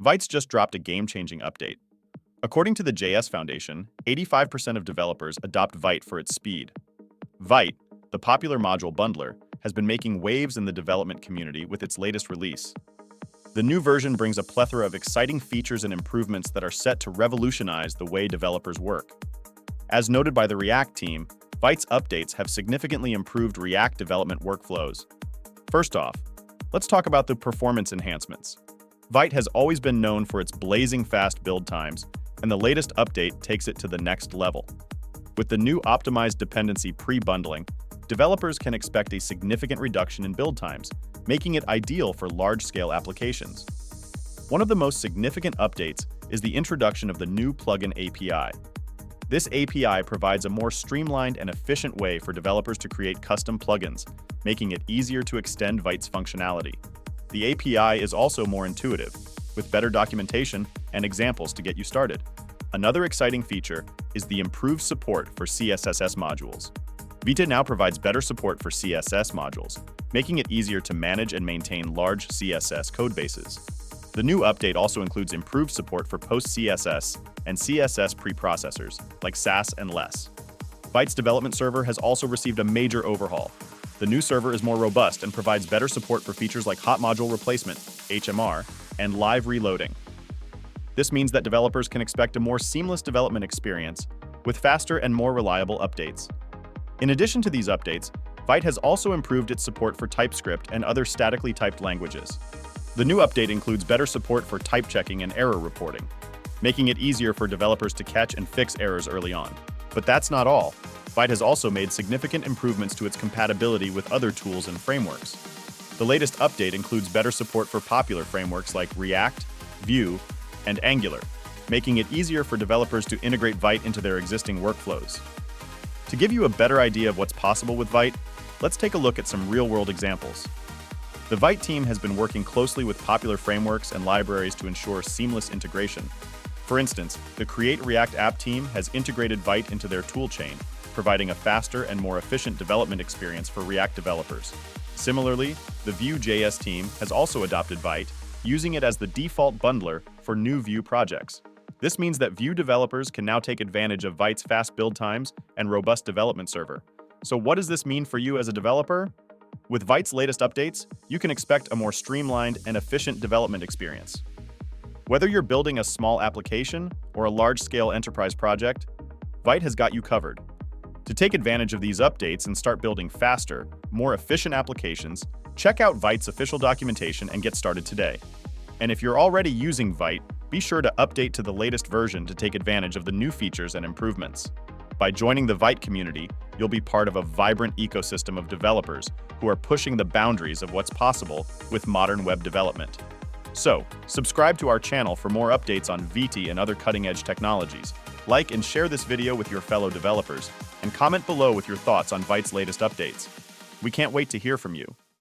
Vite's just dropped a game-changing update. According to the JS Foundation, 85% of developers adopt Vite for its speed. Vite, the popular module bundler, has been making waves in the development community with its latest release. The new version brings a plethora of exciting features and improvements that are set to revolutionize the way developers work. As noted by the React team, Vite's updates have significantly improved React development workflows. First off, let's talk about the performance enhancements. Vite has always been known for its blazing fast build times, and the latest update takes it to the next level. With the new optimized dependency pre-bundling, developers can expect a significant reduction in build times, making it ideal for large-scale applications. One of the most significant updates is the introduction of the new plugin API. This API provides a more streamlined and efficient way for developers to create custom plugins, making it easier to extend Vite's functionality. The API is also more intuitive, with better documentation and examples to get you started. Another exciting feature is the improved support for CSS modules. Vite now provides better support for CSS modules, making it easier to manage and maintain large CSS codebases. The new update also includes improved support for post-CSS and CSS preprocessors, like Sass and Less. Vite's development server has also received a major overhaul. The new server is more robust and provides better support for features like hot module replacement, HMR, and live reloading. This means that developers can expect a more seamless development experience with faster and more reliable updates. In addition to these updates, Vite has also improved its support for TypeScript and other statically typed languages. The new update includes better support for type checking and error reporting, making it easier for developers to catch and fix errors early on. But that's not all. Vite has also made significant improvements to its compatibility with other tools and frameworks. The latest update includes better support for popular frameworks like React, Vue, and Angular, making it easier for developers to integrate Vite into their existing workflows. To give you a better idea of what's possible with Vite, let's take a look at some real-world examples. The Vite team has been working closely with popular frameworks and libraries to ensure seamless integration. For instance, the Create React App team has integrated Vite into their toolchain, providing a faster and more efficient development experience for React developers. Similarly, the Vue.js team has also adopted Vite, using it as the default bundler for new Vue projects. This means that Vue developers can now take advantage of Vite's fast build times and robust development server. So what does this mean for you as a developer? With Vite's latest updates, you can expect a more streamlined and efficient development experience. Whether you're building a small application or a large-scale enterprise project, Vite has got you covered. To take advantage of these updates and start building faster, more efficient applications, check out Vite's official documentation and get started today. And if you're already using Vite, be sure to update to the latest version to take advantage of the new features and improvements. By joining the Vite community, you'll be part of a vibrant ecosystem of developers who are pushing the boundaries of what's possible with modern web development. So, subscribe to our channel for more updates on Vite and other cutting-edge technologies. Like and share this video with your fellow developers, and comment below with your thoughts on Vite's latest updates. We can't wait to hear from you.